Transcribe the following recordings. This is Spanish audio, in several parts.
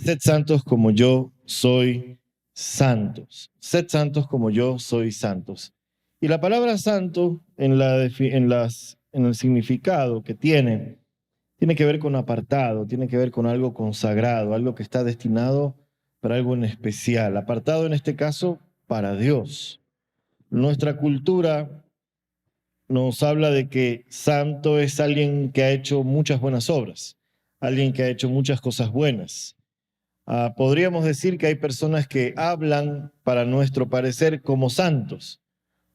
Sed santos como yo soy santos. Sed santos como yo soy santos. Y la palabra santo en el significado que tiene que ver con apartado, tiene que ver con algo consagrado, algo que está destinado para algo en especial. Apartado en este caso para Dios. Nuestra cultura nos habla de que santo es alguien que ha hecho muchas buenas obras, alguien que ha hecho muchas cosas buenas. Podríamos decir que hay personas que hablan, para nuestro parecer, como santos,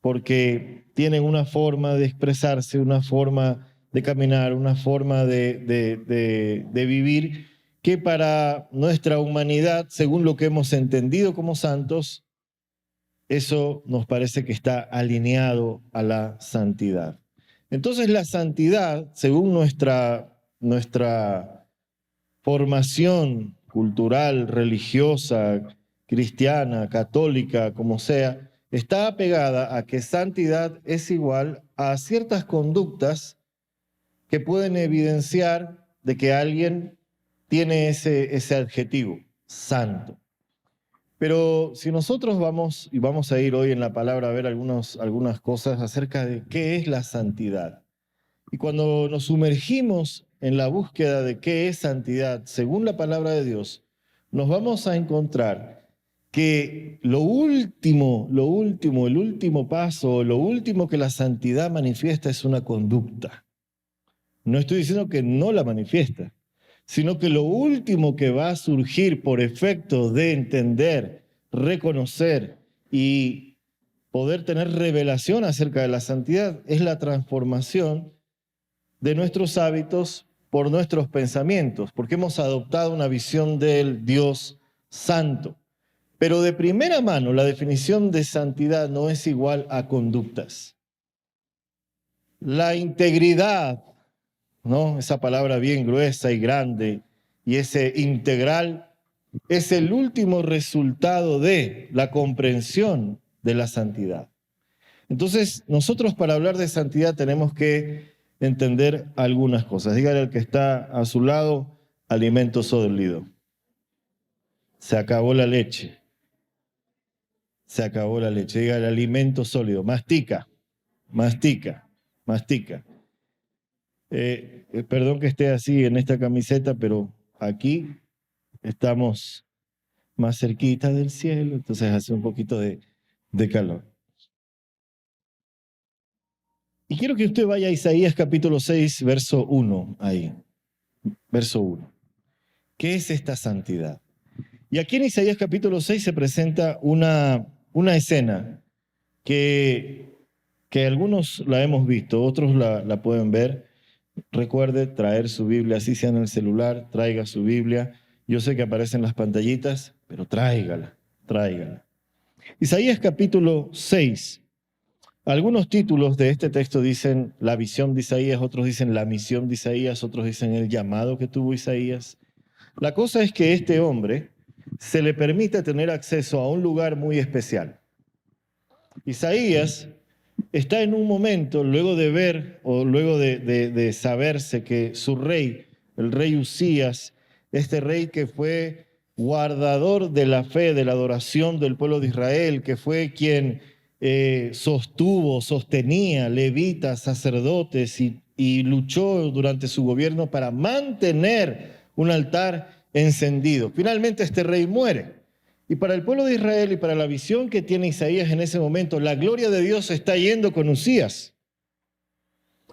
porque tienen una forma de expresarse, una forma de caminar, una forma de vivir, que para nuestra humanidad, según lo que hemos entendido como santos, eso nos parece que está alineado a la santidad. Entonces la santidad, según nuestra formación cultural, religiosa, cristiana, católica, como sea, está apegada a que santidad es igual a ciertas conductas que pueden evidenciar de que alguien tiene ese adjetivo, santo. Pero si nosotros vamos a ir hoy en la palabra a ver algunas cosas acerca de qué es la santidad. Y cuando nos sumergimos en la búsqueda de qué es santidad, según la palabra de Dios, nos vamos a encontrar que el último paso, lo último que la santidad manifiesta es una conducta. No estoy diciendo que no la manifiesta, sino que lo último que va a surgir por efecto de entender, reconocer y poder tener revelación acerca de la santidad es la transformación de nuestros hábitos por nuestros pensamientos, porque hemos adoptado una visión del Dios santo. Pero de primera mano, la definición de santidad no es igual a conductas. La integridad, ¿no? Esa palabra bien gruesa y grande, y ese integral, es el último resultado de la comprensión de la santidad. Entonces, nosotros para hablar de santidad tenemos que entender algunas cosas. Dígale al que está a su lado, alimento sólido. Se acabó la leche. Se acabó la leche. Dígale alimento sólido. Mastica, mastica, mastica. Perdón que esté así en esta camiseta, pero aquí estamos más cerquita del cielo, entonces hace un poquito de calor. Y quiero que usted vaya a Isaías capítulo 6, verso 1, ahí. Verso 1. ¿Qué es esta santidad? Y aquí en Isaías capítulo 6 se presenta una escena que algunos la hemos visto, otros la pueden ver. Recuerde traer su Biblia, así sea en el celular, traiga su Biblia. Yo sé que aparecen las pantallitas, pero tráigala. Isaías capítulo 6. Algunos títulos de este texto dicen la visión de Isaías, otros dicen la misión de Isaías, otros dicen el llamado que tuvo Isaías. La cosa es que este hombre se le permite tener acceso a un lugar muy especial. Isaías está en un momento, luego de ver o luego de saberse que su rey, el rey Usías, este rey que fue guardador de la fe, de la adoración del pueblo de Israel, que fue quien sostenía levitas, sacerdotes y luchó durante su gobierno para mantener un altar encendido. Finalmente este rey muere. Y para el pueblo de Israel y para la visión que tiene Isaías en ese momento, la gloria de Dios está yendo con Usías.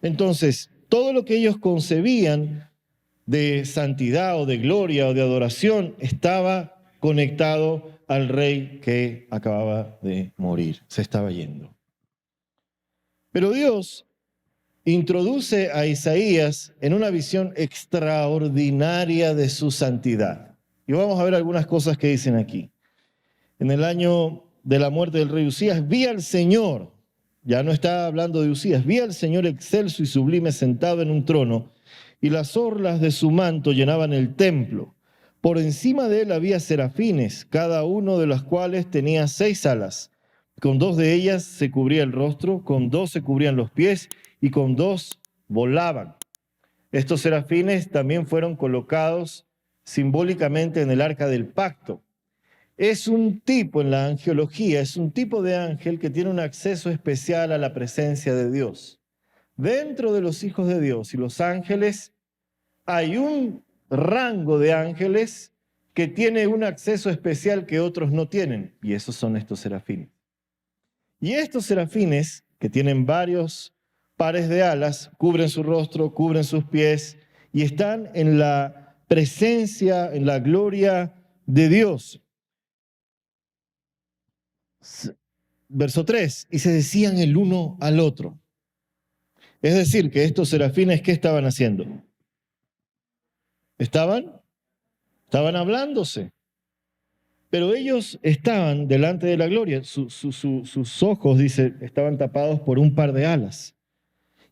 Entonces, todo lo que ellos concebían de santidad o de gloria o de adoración estaba conectado al rey que acababa de morir, se estaba yendo. Pero Dios introduce a Isaías en una visión extraordinaria de su santidad. Y vamos a ver algunas cosas que dicen aquí. En el año de la muerte del rey Usías, vi al Señor, ya no está hablando de Usías, vi al Señor excelso y sublime sentado en un trono, y las orlas de su manto llenaban el templo. Por encima de él había serafines, cada uno de los cuales tenía 6 alas. Con 2 de ellas se cubría el rostro, con 2 se cubrían los pies, y con 2 volaban. Estos serafines también fueron colocados simbólicamente en el arca del pacto. Es un tipo en la angelología, es un tipo de ángel que tiene un acceso especial a la presencia de Dios. Dentro de los hijos de Dios y los ángeles hay un rango de ángeles que tiene un acceso especial que otros no tienen, y esos son estos serafines. Y estos serafines, que tienen varios pares de alas, cubren su rostro, cubren sus pies, y están en la presencia, en la gloria de Dios. Verso 3, y se decían el uno al otro. Es decir, que estos serafines, ¿qué estaban haciendo? Estaban hablándose. Pero ellos estaban delante de la gloria. Sus ojos, dice, estaban tapados por un par de alas.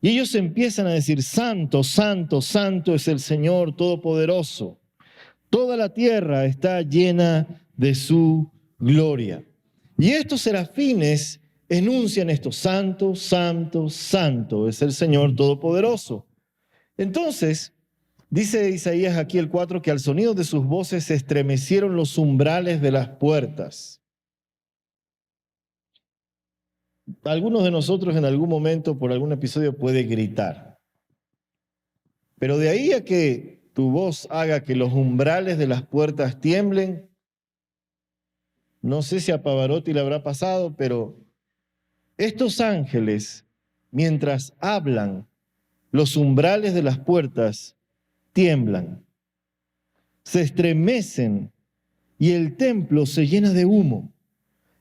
Y ellos empiezan a decir, santo, santo, santo es el Señor Todopoderoso. Toda la tierra está llena de su gloria. Y estos serafines enuncian esto, santo, santo, santo es el Señor Todopoderoso. Entonces, dice Isaías aquí el 4 que al sonido de sus voces se estremecieron los umbrales de las puertas. Algunos de nosotros en algún momento, por algún episodio, puede gritar. Pero de ahí a que tu voz haga que los umbrales de las puertas tiemblen, no sé si a Pavarotti le habrá pasado, pero estos ángeles, mientras hablan, los umbrales de las puertas tiemblan, se estremecen y el templo se llena de humo.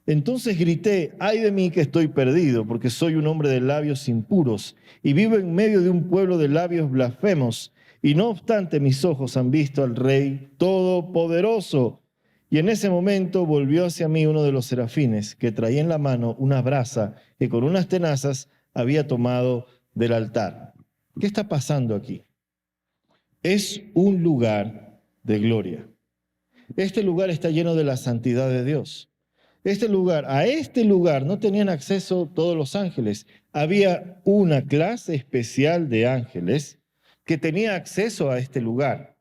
Entonces grité, ay de mí que estoy perdido, porque soy un hombre de labios impuros y vivo en medio de un pueblo de labios blasfemos. Y no obstante mis ojos han visto al Rey Todopoderoso. Y en ese momento volvió hacia mí uno de los serafines, que traía en la mano una brasa que con unas tenazas había tomado del altar. ¿Qué está pasando aquí? Es un lugar de gloria. Este lugar está lleno de la santidad de Dios. A este lugar no tenían acceso todos los ángeles. Había una clase especial de ángeles que tenía acceso a este lugar.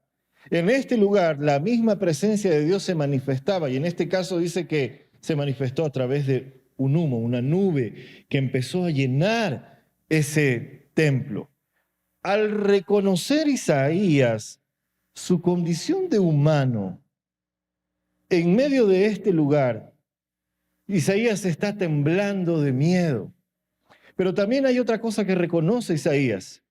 En este lugar la misma presencia de Dios se manifestaba y en este caso dice que se manifestó a través de un humo, una nube que empezó a llenar ese templo. Al reconocer Isaías su condición de humano en medio de este lugar, Isaías está temblando de miedo. Pero también hay otra cosa que reconoce Isaías.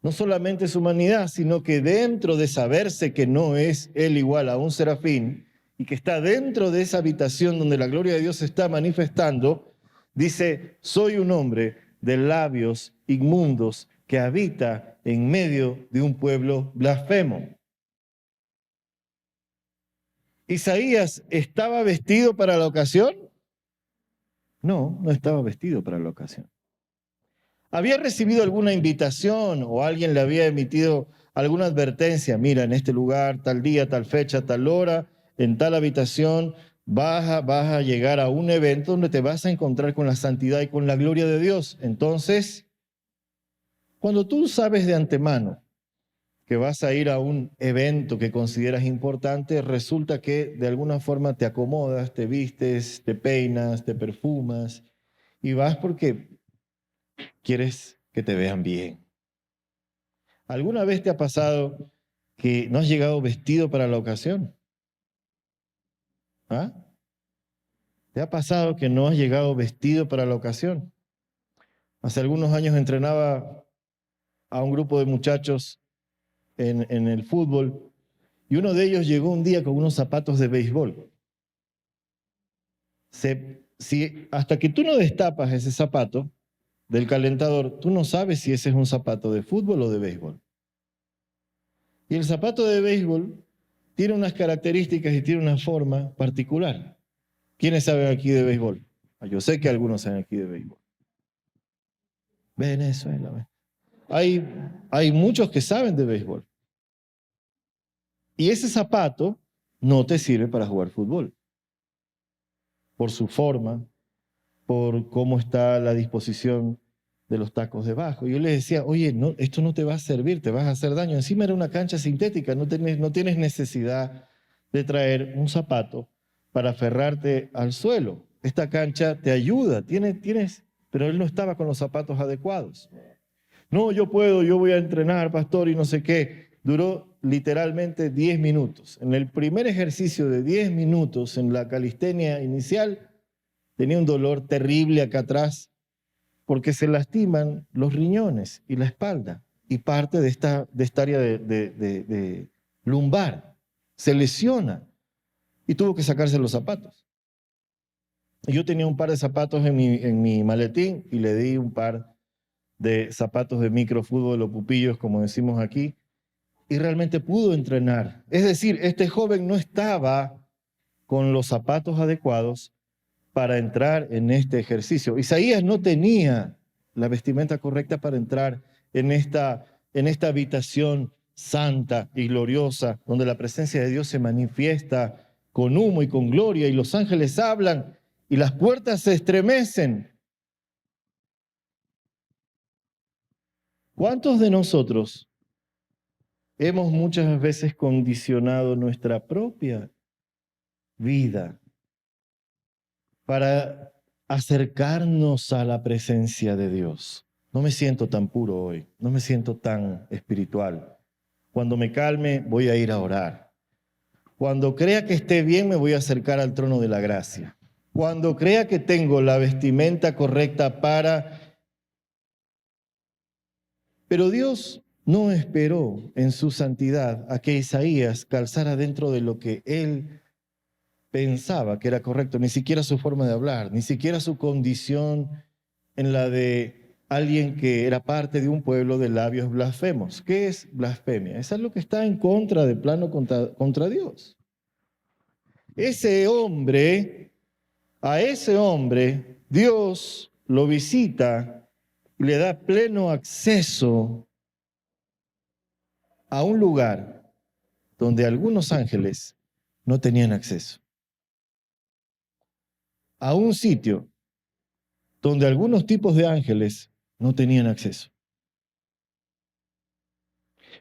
No solamente su humanidad, sino que dentro de saberse que no es él igual a un serafín y que está dentro de esa habitación donde la gloria de Dios se está manifestando, dice, soy un hombre de labios inmundos que habita en medio de un pueblo blasfemo. ¿Isaías estaba vestido para la ocasión? No, no estaba vestido para la ocasión. ¿Había recibido alguna invitación o alguien le había emitido alguna advertencia? Mira, en este lugar, tal día, tal fecha, tal hora, en tal habitación, vas a llegar a un evento donde te vas a encontrar con la santidad y con la gloria de Dios. Entonces, cuando tú sabes de antemano que vas a ir a un evento que consideras importante, resulta que de alguna forma te acomodas, te vistes, te peinas, te perfumas y vas porque quieres que te vean bien. ¿Alguna vez te ha pasado que no has llegado vestido para la ocasión? ¿Ah? ¿Te ha pasado que no has llegado vestido para la ocasión? Hace algunos años entrenaba a un grupo de muchachos en el fútbol y uno de ellos llegó un día con unos zapatos de béisbol. Hasta que tú no destapas ese zapato del calentador, tú no sabes si ese es un zapato de fútbol o de béisbol. Y el zapato de béisbol tiene unas características y tiene una forma particular. ¿Quiénes saben aquí de béisbol? Yo sé que algunos saben aquí de béisbol. Venezuela. Hay muchos que saben de béisbol. Y ese zapato no te sirve para jugar fútbol. Por su forma, por cómo está la disposición de los tacos debajo. Yo le decía, oye, no, esto no te va a servir, te vas a hacer daño. Encima era una cancha sintética, no tienes necesidad de traer un zapato para aferrarte al suelo. Esta cancha te ayuda, pero él no estaba con los zapatos adecuados. No, yo puedo, yo voy a entrenar, pastor, y no sé qué. Duró literalmente 10 minutos. En el primer ejercicio de 10 minutos, en la calistenia inicial, tenía un dolor terrible acá atrás, porque se lastiman los riñones y la espalda, y parte de esta área de lumbar. Se lesiona, y tuvo que sacarse los zapatos. Yo tenía un par de zapatos en mi maletín, y le di un par de zapatos de microfútbol o pupillos, como decimos aquí, y realmente pudo entrenar. Es decir, este joven no estaba con los zapatos adecuados para entrar en este ejercicio. Isaías no tenía la vestimenta correcta para entrar en esta habitación santa y gloriosa, donde la presencia de Dios se manifiesta con humo y con gloria, y los ángeles hablan, y las puertas se estremecen. ¿Cuántos de nosotros hemos muchas veces condicionado nuestra propia vida para acercarnos a la presencia de Dios? No me siento tan puro hoy, no me siento tan espiritual. Cuando me calme, voy a ir a orar. Cuando crea que esté bien, me voy a acercar al trono de la gracia. Cuando crea que tengo la vestimenta correcta para... Pero Dios no esperó en su santidad a que Isaías calzara dentro de lo que él pensaba que era correcto, ni siquiera su forma de hablar, ni siquiera su condición en la de alguien que era parte de un pueblo de labios blasfemos. ¿Qué es blasfemia? Es algo que está en contra, de plano contra Dios. A ese hombre, Dios lo visita y le da pleno acceso a un lugar donde algunos ángeles no tenían acceso. A un sitio donde algunos tipos de ángeles no tenían acceso.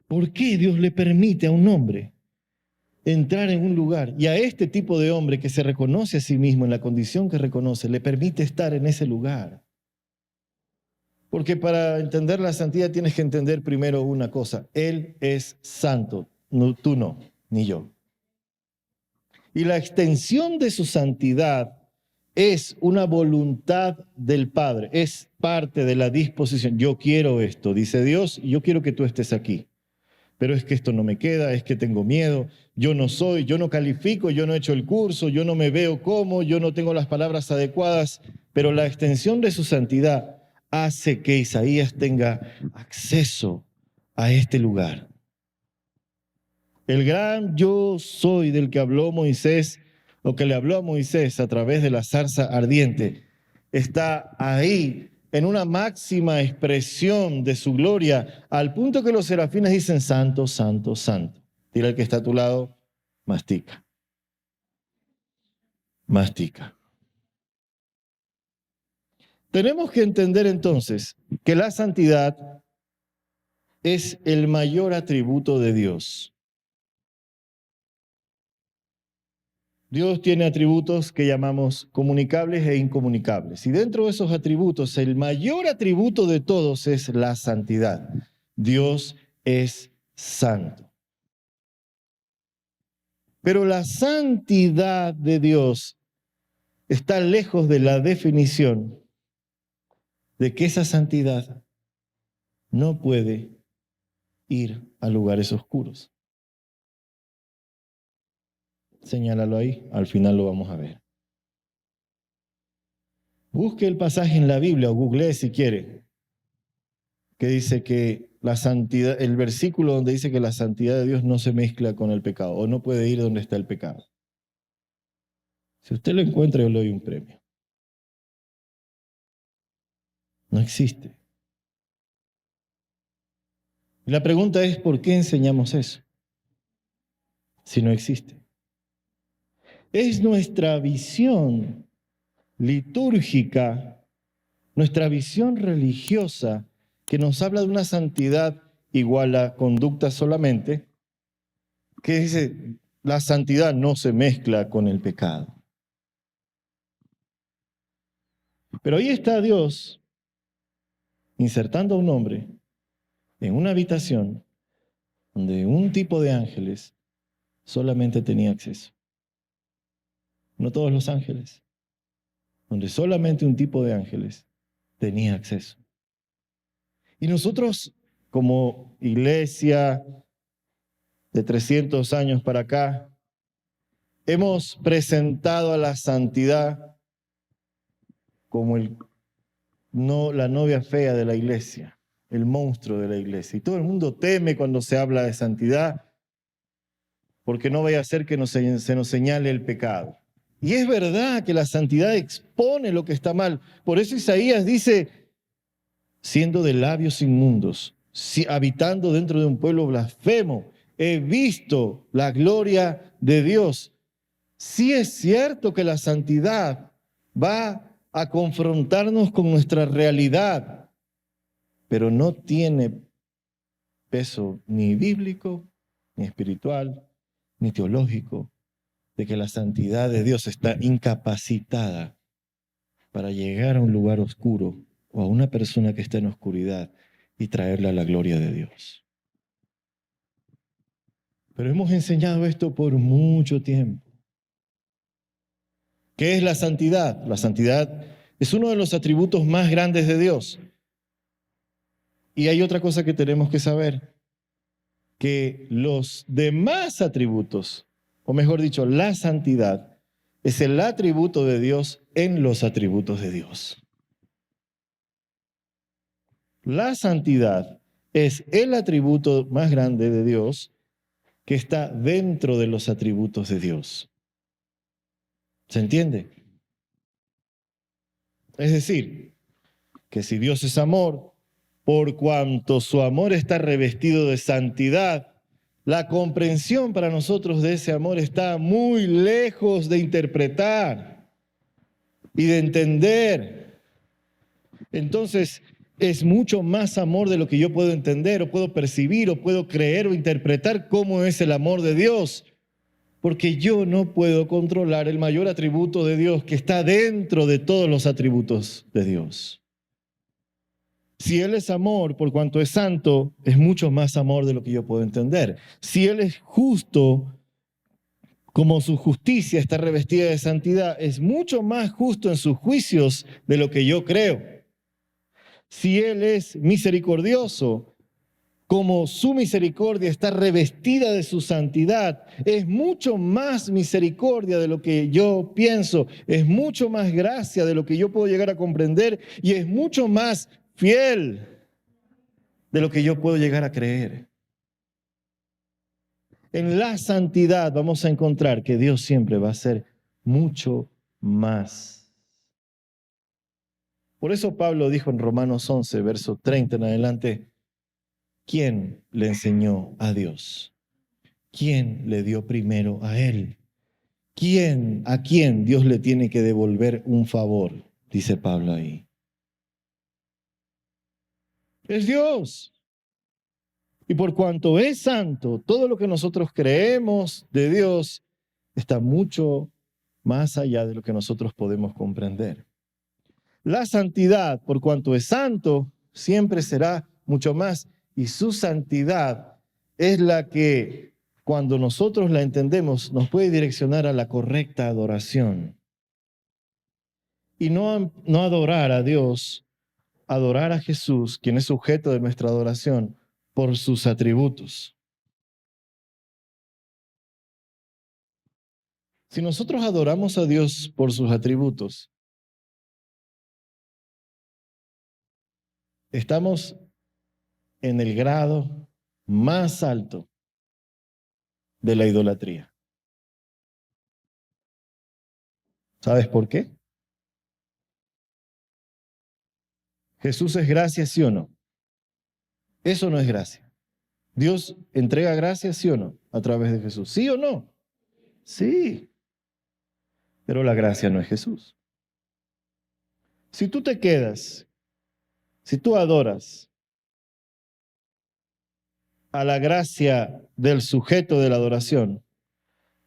¿Por qué Dios le permite a un hombre entrar en un lugar, y a este tipo de hombre que se reconoce a sí mismo en la condición que reconoce, le permite estar en ese lugar? Porque para entender la santidad tienes que entender primero una cosa: Él es santo, no, tú no, ni yo. Y la extensión de su santidad es una voluntad del Padre, es parte de la disposición. Yo quiero esto, dice Dios, y yo quiero que tú estés aquí. Pero es que esto no me queda, es que tengo miedo, yo no califico, yo no he hecho el curso, yo no me veo como, yo no tengo las palabras adecuadas, pero la extensión de su santidad hace que Isaías tenga acceso a este lugar. El gran yo soy del que habló Moisés, o que le habló a Moisés a través de la zarza ardiente, está ahí en una máxima expresión de su gloria, al punto que los serafines dicen: santo, santo, santo. Dile al que está a tu lado: mastica. Mastica. Tenemos que entender entonces que la santidad es el mayor atributo de Dios. Dios tiene atributos que llamamos comunicables e incomunicables. Y dentro de esos atributos, el mayor atributo de todos es la santidad. Dios es santo. Pero la santidad de Dios está lejos de la definición de que esa santidad no puede ir a lugares oscuros. Señálalo ahí, al final lo vamos a ver. Busque el pasaje en la Biblia o googlee si quiere, que dice que la santidad, el versículo donde dice que la santidad de Dios no se mezcla con el pecado o no puede ir donde está el pecado. Si usted lo encuentra, yo le doy un premio. No existe. Y la pregunta es: ¿por qué enseñamos eso si no existe? Es nuestra visión litúrgica nuestra visión religiosa que nos habla de una santidad igual a conducta solamente, que dice, la santidad no se mezcla con el pecado. Pero ahí está Dios insertando a un hombre en una habitación donde un tipo de ángeles solamente tenía acceso. No todos los ángeles, donde solamente un tipo de ángeles tenía acceso. Y nosotros, como iglesia de 300 años para acá, hemos presentado a la santidad como la novia fea de la iglesia, el monstruo de la iglesia. Y todo el mundo teme cuando se habla de santidad, porque no vaya a ser que se nos señale el pecado. Y es verdad que la santidad expone lo que está mal. Por eso Isaías dice, siendo de labios inmundos, habitando dentro de un pueblo blasfemo, he visto la gloria de Dios. Sí es cierto que la santidad va a confrontarnos con nuestra realidad, pero no tiene peso ni bíblico, ni espiritual, ni teológico, de que la santidad de Dios está incapacitada para llegar a un lugar oscuro o a una persona que está en oscuridad y traerla a la gloria de Dios. Pero hemos enseñado esto por mucho tiempo. ¿Qué es la santidad? La santidad es uno de los atributos más grandes de Dios. Y hay otra cosa que tenemos que saber, que los demás atributos, o mejor dicho, la santidad, es el atributo de Dios en los atributos de Dios. La santidad es el atributo más grande de Dios que está dentro de los atributos de Dios. ¿Se entiende? Es decir, que si Dios es amor, por cuanto su amor está revestido de santidad, la comprensión para nosotros de ese amor está muy lejos de interpretar y de entender. Entonces, es mucho más amor de lo que yo puedo entender o puedo percibir o puedo creer o interpretar cómo es el amor de Dios. Porque yo no puedo controlar el mayor atributo de Dios que está dentro de todos los atributos de Dios. Si Él es amor, por cuanto es santo, es mucho más amor de lo que yo puedo entender. Si Él es justo, como su justicia está revestida de santidad, es mucho más justo en sus juicios de lo que yo creo. Si Él es misericordioso, como su misericordia está revestida de su santidad, es mucho más misericordia de lo que yo pienso, es mucho más gracia de lo que yo puedo llegar a comprender y es mucho más fiel de lo que yo puedo llegar a creer. En la santidad vamos a encontrar que Dios siempre va a ser mucho más. Por eso Pablo dijo en Romanos 11, verso 30 en adelante, ¿quién le enseñó a Dios? ¿Quién le dio primero a Él? ¿A quién Dios le tiene que devolver un favor? Dice Pablo ahí. Es Dios. Y por cuanto es santo, todo lo que nosotros creemos de Dios está mucho más allá de lo que nosotros podemos comprender. La santidad, por cuanto es santo, siempre será mucho más. Y su santidad es la que, cuando nosotros la entendemos, nos puede direccionar a la correcta adoración. Y no adorar a Dios, adorar a Jesús, quien es sujeto de nuestra adoración, por sus atributos. Si nosotros adoramos a Dios por sus atributos, estamos en el grado más alto de la idolatría. ¿Sabes por qué? ¿Jesús es gracia, sí o no? Eso no es gracia. ¿Dios entrega gracia, sí o no? A través de Jesús. ¿Sí o no? Sí. Pero la gracia no es Jesús. Si tú te quedas Si tú adoras a la gracia del sujeto de la adoración,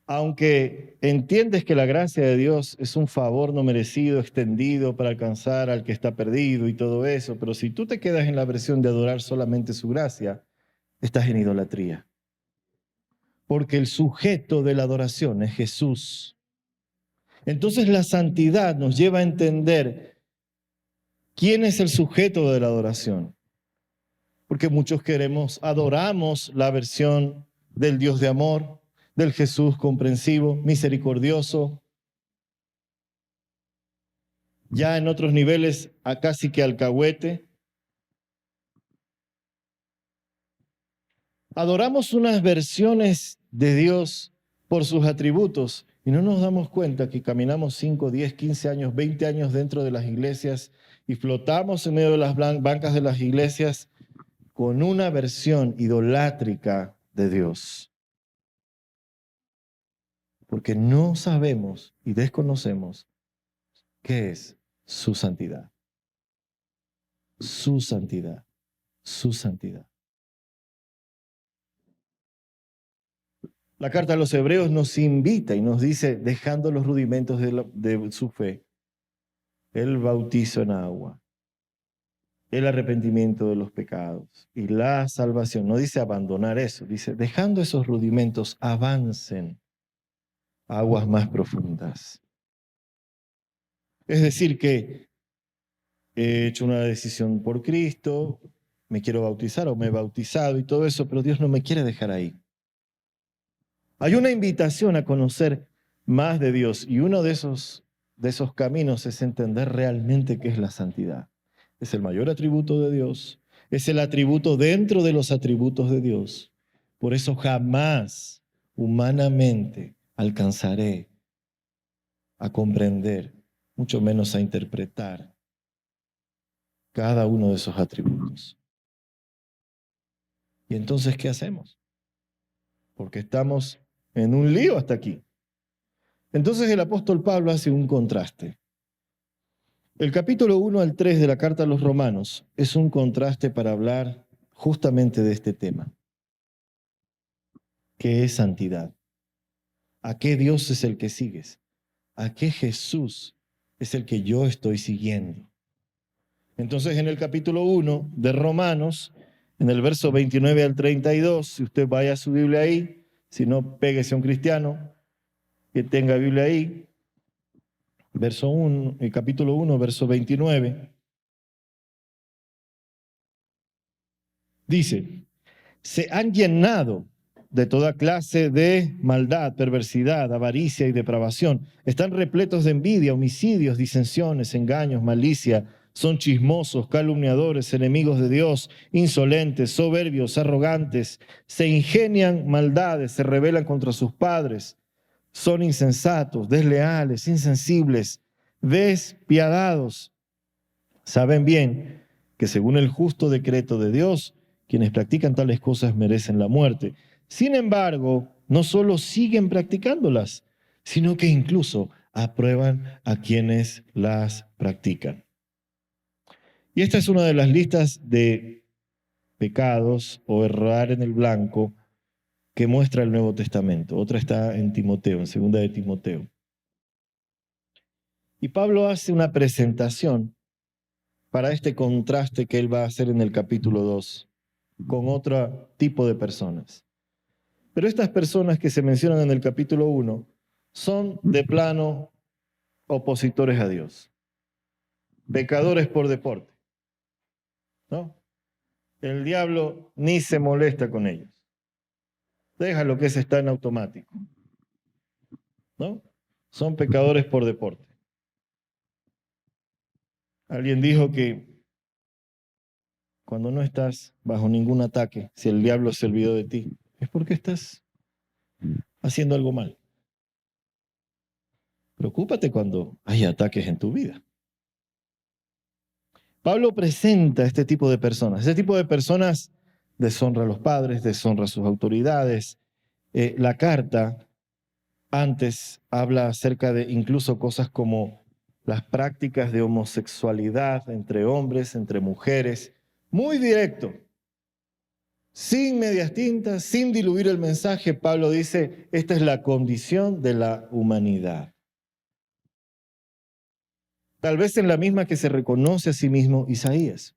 aunque entiendes que la gracia de Dios es un favor no merecido, extendido para alcanzar al que está perdido y todo eso, pero si tú te quedas en la versión de adorar solamente su gracia, estás en idolatría. Porque el sujeto de la adoración es Jesús. Entonces la santidad nos lleva a entender quién es el sujeto de la adoración. Porque muchos adoramos la versión del Dios de amor, del Jesús comprensivo, misericordioso. Ya en otros niveles, a casi que alcahuete. Adoramos unas versiones de Dios por sus atributos y no nos damos cuenta que caminamos 5, 10, 15 años, 20 años dentro de las iglesias y flotamos en medio de las bancas de las iglesias con una versión idolátrica de Dios. Porque no sabemos y desconocemos qué es su santidad. Su santidad. Su santidad. La carta a los Hebreos nos invita y nos dice, dejando los rudimentos de su fe, el bautizo en agua, el arrepentimiento de los pecados y la salvación. No dice abandonar eso, dice, dejando esos rudimentos, avancen a aguas más profundas. Es decir, que he hecho una decisión por Cristo, me quiero bautizar o me he bautizado y todo eso, pero Dios no me quiere dejar ahí. Hay una invitación a conocer más de Dios y uno de esos caminos es entender realmente qué es la santidad. Es el mayor atributo de Dios, es el atributo dentro de los atributos de Dios. Por eso jamás humanamente alcanzaré a comprender, mucho menos a interpretar cada uno de esos atributos. ¿Y entonces qué hacemos? Porque estamos en un lío hasta aquí. Entonces el apóstol Pablo hace un contraste. El capítulo 1 al 3 de la carta a los Romanos es un contraste para hablar justamente de este tema. ¿Qué es santidad? ¿A qué Dios es el que sigues? ¿A qué Jesús es el que yo estoy siguiendo? Entonces en el capítulo 1 de Romanos, en el verso 29 al 32, si usted vaya a su Biblia ahí, si no, péguese a un cristiano que tenga Biblia ahí, verso 1, el capítulo 1, verso 29, dice, se han llenado de toda clase de maldad, perversidad, avaricia y depravación. Están repletos de envidia, homicidios, disensiones, engaños, malicia. Son chismosos, calumniadores, enemigos de Dios, insolentes, soberbios, arrogantes. Se ingenian maldades, se rebelan contra sus padres. Son insensatos, desleales, insensibles, despiadados. Saben bien que según el justo decreto de Dios, quienes practican tales cosas merecen la muerte. Sin embargo, no solo siguen practicándolas, sino que incluso aprueban a quienes las practican. Y esta es una de las listas de pecados o errar en el blanco que muestra el Nuevo Testamento. Otra está en Timoteo, en 2 de Timoteo. Y Pablo hace una presentación para este contraste que él va a hacer en el capítulo 2 con otro tipo de personas. Pero estas personas que se mencionan en el capítulo 1 son de plano opositores a Dios, pecadores por deporte, ¿no? El diablo ni se molesta con ellos. Deja lo que está en automático, ¿no? Son pecadores por deporte. Alguien dijo que cuando no estás bajo ningún ataque, si el diablo se olvidó de ti, es porque estás haciendo algo mal. Preocúpate cuando hay ataques en tu vida. Pablo presenta este tipo de personas. Este tipo de personas deshonra a los padres, deshonra a sus autoridades. La carta antes habla acerca de incluso cosas como las prácticas de homosexualidad entre hombres, entre mujeres, muy directo. Sin medias tintas, sin diluir el mensaje, Pablo dice, esta es la condición de la humanidad. Tal vez en la misma que se reconoce a sí mismo Isaías.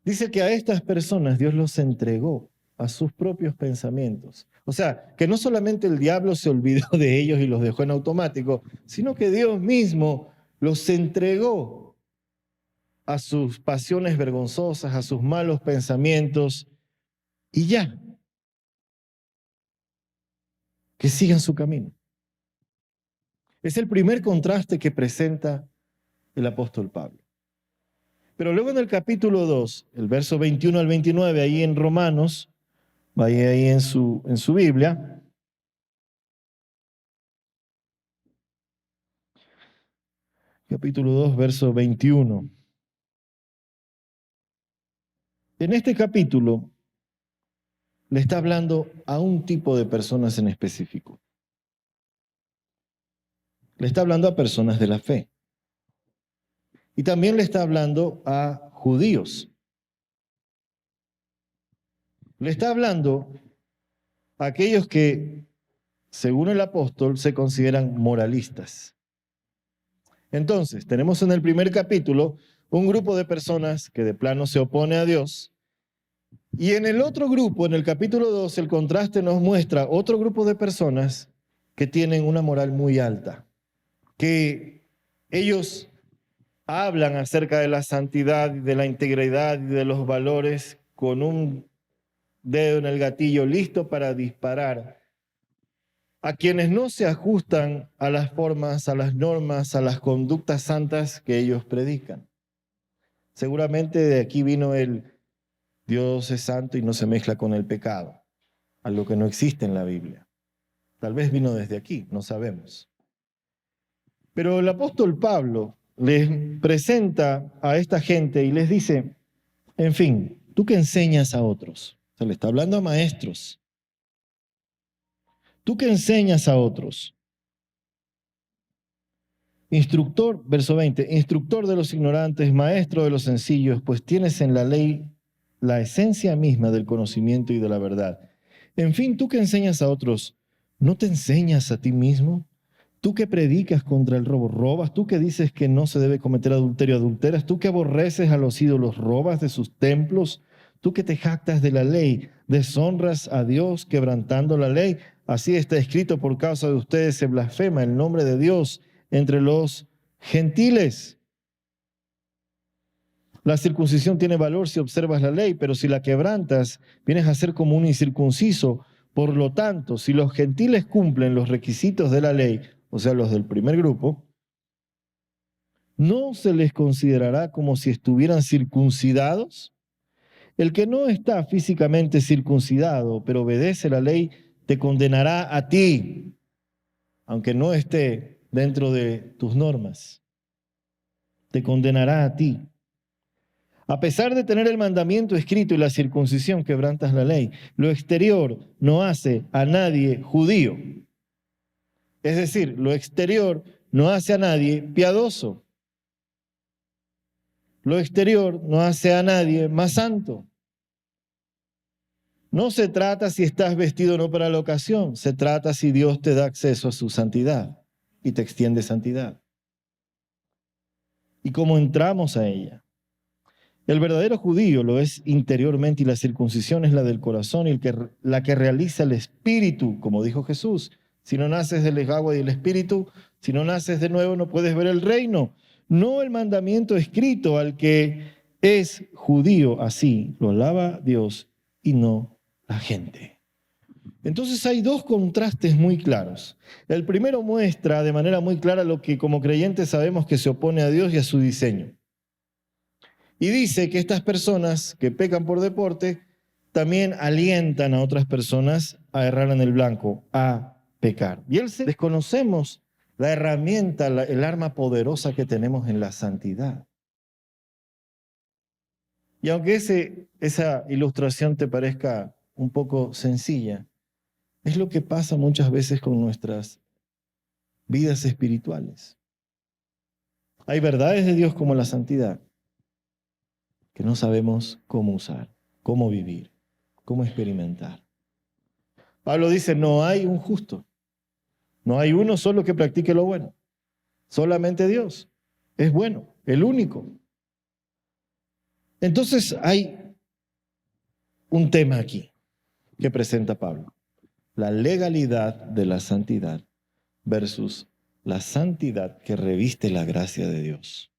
Dice que a estas personas Dios los entregó a sus propios pensamientos. O sea, que no solamente el diablo se olvidó de ellos y los dejó en automático, sino que Dios mismo los entregó a sus pasiones vergonzosas, a sus malos pensamientos, y ya, que sigan su camino. Es el primer contraste que presenta el apóstol Pablo. Pero luego en el capítulo 2, el verso 21 al 29, ahí en Romanos, vaya ahí en su Biblia, capítulo 2, verso 21. En este capítulo le está hablando a un tipo de personas en específico. Le está hablando a personas de la fe. Y también le está hablando a judíos. Le está hablando a aquellos que, según el apóstol, se consideran moralistas. Entonces, tenemos en el primer capítulo un grupo de personas que de plano se opone a Dios. Y en el otro grupo, en el capítulo 2, el contraste nos muestra otro grupo de personas que tienen una moral muy alta, que ellos hablan acerca de la santidad y de la integridad y de los valores con un dedo en el gatillo listo para disparar a quienes no se ajustan a las formas, a las normas, a las conductas santas que ellos predican. Seguramente de aquí vino el Dios es santo y no se mezcla con el pecado, algo que no existe en la Biblia. Tal vez vino desde aquí, no sabemos. Pero el apóstol Pablo les presenta a esta gente y les dice, en fin, ¿tú qué enseñas a otros? Se le está hablando a maestros. ¿Tú qué enseñas a otros? Instructor, verso 20, instructor de los ignorantes, maestro de los sencillos, pues tienes en la ley la esencia misma del conocimiento y de la verdad. En fin, tú que enseñas a otros, ¿no te enseñas a ti mismo? Tú que predicas contra el robo, robas. Tú que dices que no se debe cometer adulterio, adulteras. Tú que aborreces a los ídolos, robas de sus templos. Tú que te jactas de la ley, deshonras a Dios quebrantando la ley. Así está escrito, por causa de ustedes se blasfema el nombre de Dios entre los gentiles. La circuncisión tiene valor si observas la ley, pero si la quebrantas, vienes a ser como un incircunciso. Por lo tanto, si los gentiles cumplen los requisitos de la ley, o sea, los del primer grupo, ¿no se les considerará como si estuvieran circuncidados? El que no está físicamente circuncidado, pero obedece la ley, te condenará a ti, aunque no esté dentro de tus normas. Te condenará a ti. A pesar de tener el mandamiento escrito y la circuncisión, quebrantas la ley. Lo exterior no hace a nadie judío. Es decir, lo exterior no hace a nadie piadoso. Lo exterior no hace a nadie más santo. No se trata si estás vestido o no para la ocasión, se trata si Dios te da acceso a su santidad y te extiende santidad. ¿Y cómo entramos a ella? El verdadero judío lo es interiormente y la circuncisión es la del corazón y la que realiza el espíritu, como dijo Jesús. Si no naces del agua y del espíritu, si no naces de nuevo no puedes ver el reino. No el mandamiento escrito al que es judío, así lo alaba Dios y no la gente. Entonces hay dos contrastes muy claros. El primero muestra de manera muy clara lo que como creyentes sabemos que se opone a Dios y a su diseño. Y dice que estas personas que pecan por deporte también alientan a otras personas a errar en el blanco, a pecar. Y desconocemos la herramienta, el arma poderosa que tenemos en la santidad. Y aunque esa ilustración te parezca un poco sencilla, es lo que pasa muchas veces con nuestras vidas espirituales. Hay verdades de Dios como la santidad que no sabemos cómo usar, cómo vivir, cómo experimentar. Pablo dice, no hay un justo, no hay uno solo que practique lo bueno, solamente Dios es bueno, el único. Entonces hay un tema aquí que presenta Pablo, la legalidad de la santidad versus la santidad que reviste la gracia de Dios.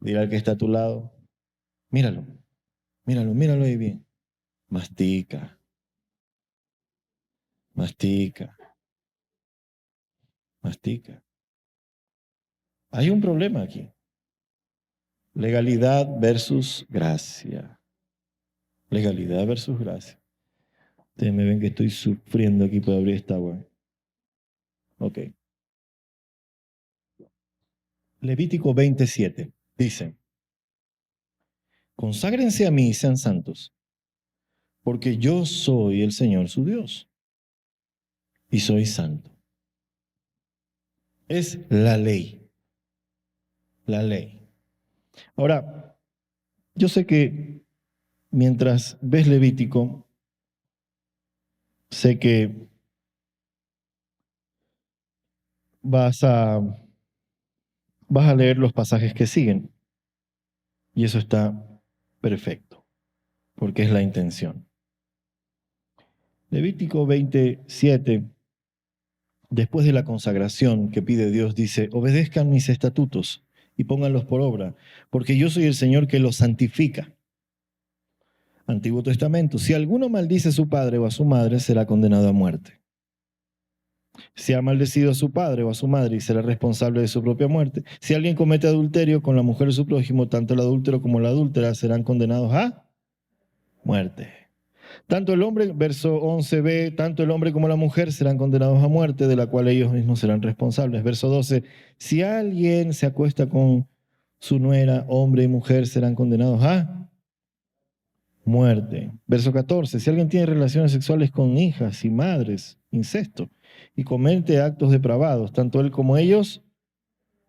Dile al que está a tu lado, míralo, míralo ahí bien. Mastica, mastica, mastica. Hay un problema aquí. Legalidad versus gracia. Legalidad versus gracia. Ustedes me ven que estoy sufriendo aquí por abrir esta web. Ok. Levítico 27 dice, conságrense a mí y sean santos, porque yo soy el Señor su Dios y soy santo. Es la ley. La ley. Ahora, yo sé que mientras ves Levítico, sé que vas a leer los pasajes que siguen. Y eso está perfecto, porque es la intención. Levítico 27, después de la consagración que pide Dios, dice, obedezcan mis estatutos y pónganlos por obra, porque yo soy el Señor que los santifica. Antiguo Testamento, si alguno maldice a su padre o a su madre, será condenado a muerte. Si ha maldecido a su padre o a su madre y será responsable de su propia muerte. Si alguien comete adulterio con la mujer de su prójimo, tanto el adúltero como la adúltera serán condenados a muerte. Tanto el hombre, verso 11b, tanto el hombre como la mujer serán condenados a muerte, de la cual ellos mismos serán responsables. Verso 12, si alguien se acuesta con su nuera, hombre y mujer serán condenados a muerte. Verso 14, si alguien tiene relaciones sexuales con hijas y madres, incesto, y comete actos depravados, tanto él como ellos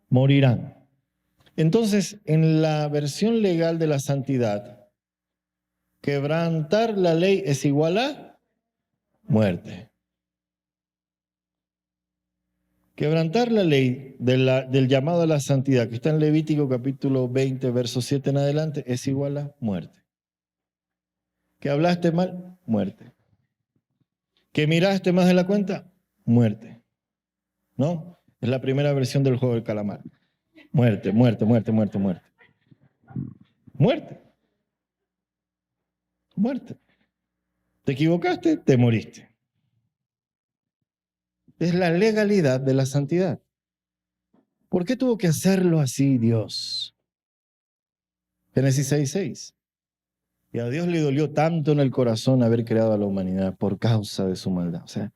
morirán. Entonces, en la versión legal de la santidad, quebrantar la ley es igual a muerte. Quebrantar la ley del llamado a la santidad, que está en Levítico capítulo 20, verso 7 en adelante, es igual a muerte. ¿Que hablaste mal? Muerte. ¿Que miraste más de la cuenta? Muerte. ¿No? Es la primera versión del juego del calamar. Muerte, muerte, muerte, muerte, muerte. Muerte. Muerte. ¿Te equivocaste? Te moriste. Es la legalidad de la santidad. ¿Por qué tuvo que hacerlo así Dios? Génesis 6:6. Y a Dios le dolió tanto en el corazón haber creado a la humanidad por causa de su maldad. O sea,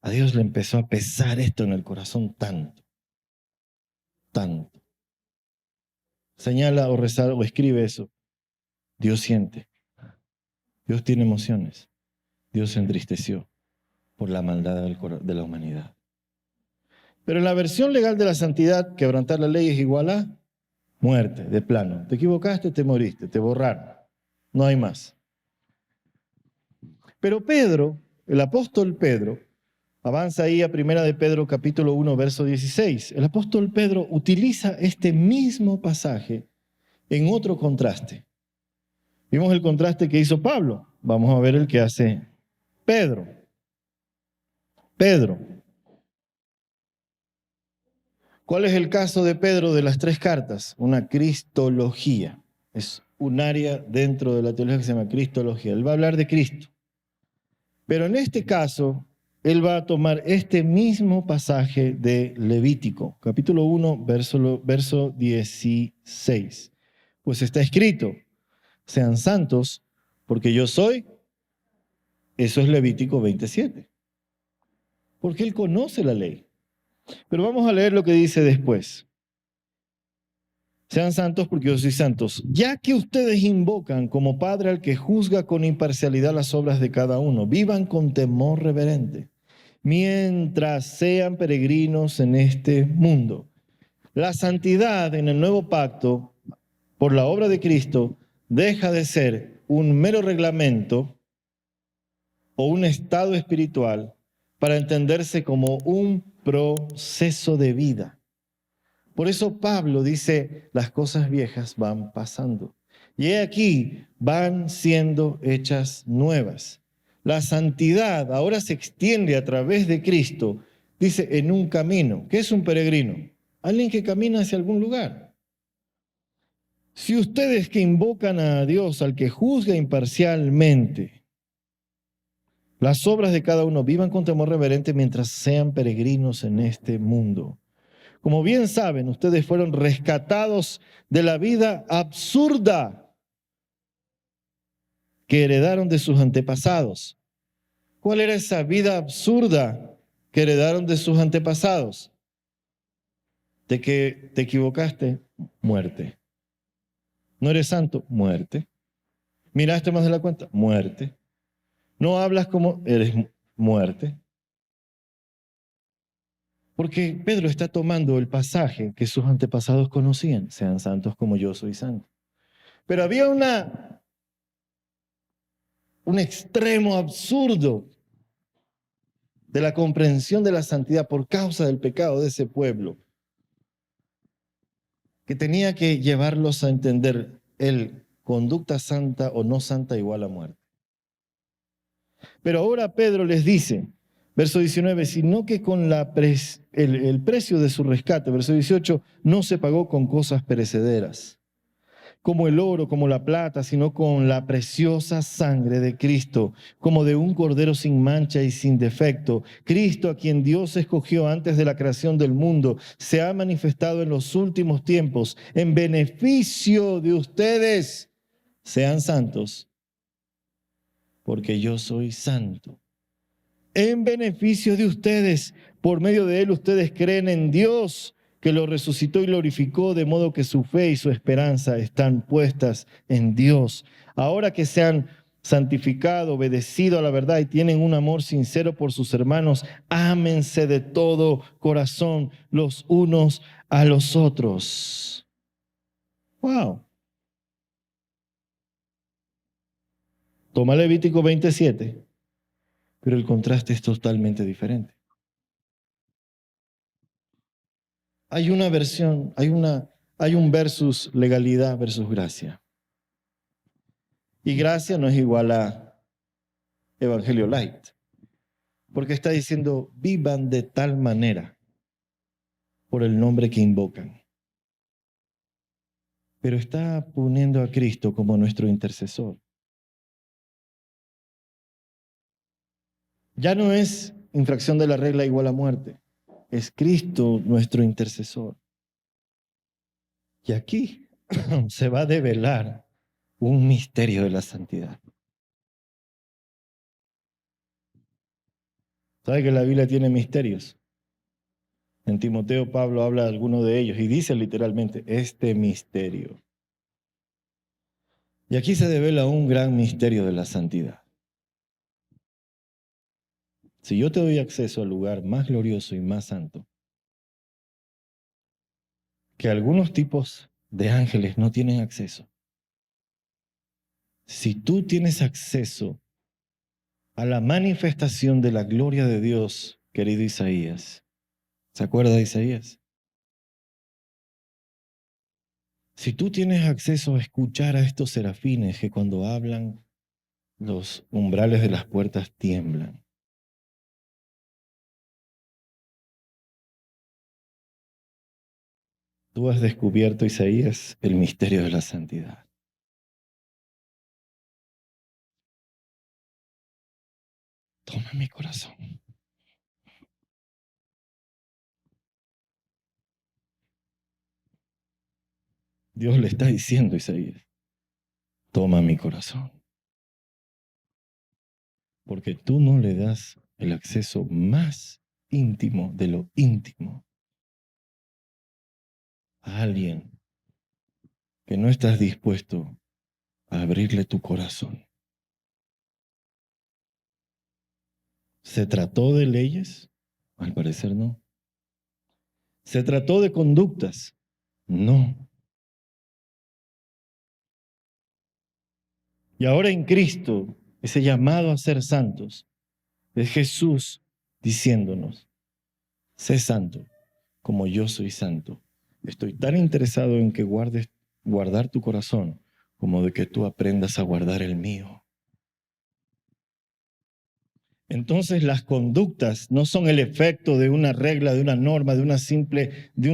a Dios le empezó a pesar esto en el corazón tanto. Tanto. Señala o reza o escribe eso. Dios siente. Dios tiene emociones. Dios se entristeció por la maldad de la humanidad. Pero en la versión legal de la santidad, quebrantar la ley es igual a muerte, de plano. Te equivocaste, te moriste, te borraron. No hay más. Pero Pedro, el apóstol Pedro, avanza ahí a 1 de Pedro capítulo 1, verso 16. El apóstol Pedro utiliza este mismo pasaje en otro contraste. Vimos el contraste que hizo Pablo. Vamos a ver el que hace Pedro. Pedro. ¿Cuál es el caso de Pedro de las tres cartas? Una cristología. Es un área dentro de la teología que se llama cristología. Él va a hablar de Cristo. Pero en este caso, él va a tomar este mismo pasaje de Levítico, capítulo 1, verso 16. Pues está escrito, sean santos, porque yo soy. Eso es Levítico 27. Porque él conoce la ley. Pero vamos a leer lo que dice después. Sean santos porque yo soy santos. Ya que ustedes invocan como Padre al que juzga con imparcialidad las obras de cada uno, vivan con temor reverente, mientras sean peregrinos en este mundo. La santidad en el nuevo pacto, por la obra de Cristo, deja de ser un mero reglamento o un estado espiritual para entenderse como un proceso de vida. Por eso Pablo dice, las cosas viejas van pasando. Y he aquí, van siendo hechas nuevas. La santidad ahora se extiende a través de Cristo, dice, en un camino. ¿Qué es un peregrino? Alguien que camina hacia algún lugar. Si ustedes que invocan a Dios, al que juzga imparcialmente, las obras de cada uno, vivan con temor reverente mientras sean peregrinos en este mundo. Como bien saben, ustedes fueron rescatados de la vida absurda que heredaron de sus antepasados. ¿Cuál era esa vida absurda que heredaron de sus antepasados? De que te equivocaste, muerte. No eres santo, muerte. Miraste más de la cuenta, muerte. No hablas como eres, muerte. Porque Pedro está tomando el pasaje que sus antepasados conocían, sean santos como yo soy santo. Pero había un extremo absurdo de la comprensión de la santidad por causa del pecado de ese pueblo, que tenía que llevarlos a entender el conducta santa o no santa igual a muerte. Pero ahora Pedro les dice, verso 19, sino que con el precio de su rescate, verso 18, no se pagó con cosas perecederas, como el oro, como la plata, sino con la preciosa sangre de Cristo, como de un cordero sin mancha y sin defecto. Cristo, a quien Dios escogió antes de la creación del mundo, se ha manifestado en los últimos tiempos en beneficio de ustedes. Sean santos, porque yo soy santo. En beneficio de ustedes, por medio de él ustedes creen en Dios, que lo resucitó y glorificó, de modo que su fe y su esperanza están puestas en Dios. Ahora que se han santificado, obedecido a la verdad y tienen un amor sincero por sus hermanos, ámense de todo corazón los unos a los otros. Wow. Toma Levítico 27, pero el contraste es totalmente diferente. Hay una versión, hay un versus legalidad versus gracia. Y gracia no es igual a Evangelio Light, porque está diciendo vivan de tal manera por el nombre que invocan. Pero está poniendo a Cristo como nuestro intercesor. Ya no es infracción de la regla igual a muerte, es Cristo nuestro intercesor. Y aquí se va a develar un misterio de la santidad. ¿Sabe que la Biblia tiene misterios? En Timoteo Pablo habla de alguno de ellos y dice literalmente este misterio. Y aquí se devela un gran misterio de la santidad. Si yo te doy acceso al lugar más glorioso y más santo, que algunos tipos de ángeles no tienen acceso, si tú tienes acceso a la manifestación de la gloria de Dios, querido Isaías, ¿se acuerda de Isaías? Si tú tienes acceso a escuchar a estos serafines que cuando hablan, los umbrales de las puertas tiemblan. Tú has descubierto, Isaías, el misterio de la santidad. Toma mi corazón. Dios le está diciendo a Isaías, toma mi corazón. Porque tú no le das el acceso más íntimo de lo íntimo a alguien que no estás dispuesto a abrirle tu corazón. ¿Se trató de leyes? Al parecer no. ¿Se trató de conductas? No. Y ahora en Cristo, ese llamado a ser santos, es Jesús diciéndonos, sé santo como yo soy santo. Estoy tan interesado en que guardar tu corazón como de que tú aprendas a guardar el mío. Entonces las conductas no son el efecto de una regla, de una norma, de un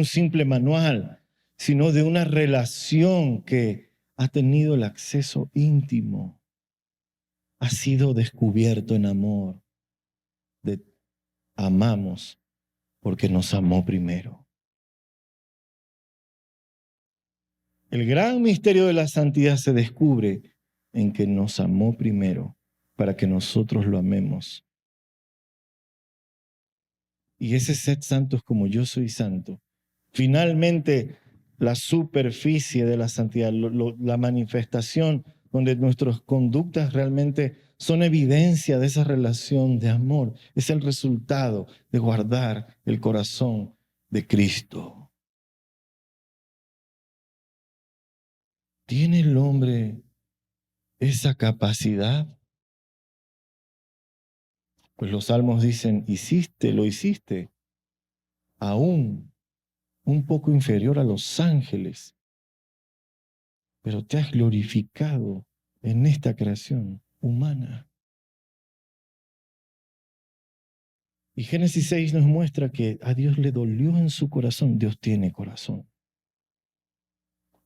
simple manual, sino de una relación que ha tenido el acceso íntimo, ha sido descubierto en amor. Amamos porque nos amó primero. El gran misterio de la santidad se descubre en que nos amó primero para que nosotros lo amemos. Y ese sed santos como yo soy santo. Finalmente, la superficie de la santidad, la manifestación donde nuestras conductas realmente son evidencia de esa relación de amor, es el resultado de guardar el corazón de Cristo. ¿Tiene el hombre esa capacidad? Pues los salmos dicen, lo hiciste, aún un poco inferior a los ángeles, pero te has glorificado en esta creación humana. Y Génesis 6 nos muestra que a Dios le dolió en su corazón. Dios tiene corazón.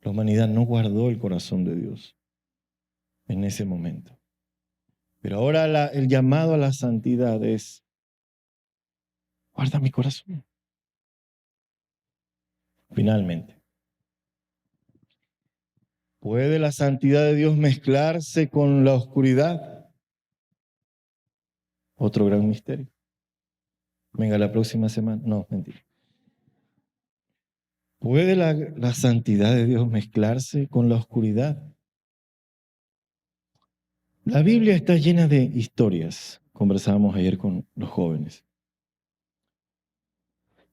La humanidad no guardó el corazón de Dios en ese momento. Pero ahora el llamado a la santidad es, guarda mi corazón. Finalmente, ¿puede la santidad de Dios mezclarse con la oscuridad? Otro gran misterio. Venga, la próxima semana. No, mentira. ¿Puede la santidad de Dios mezclarse con la oscuridad? La Biblia está llena de historias. Conversábamos ayer con los jóvenes.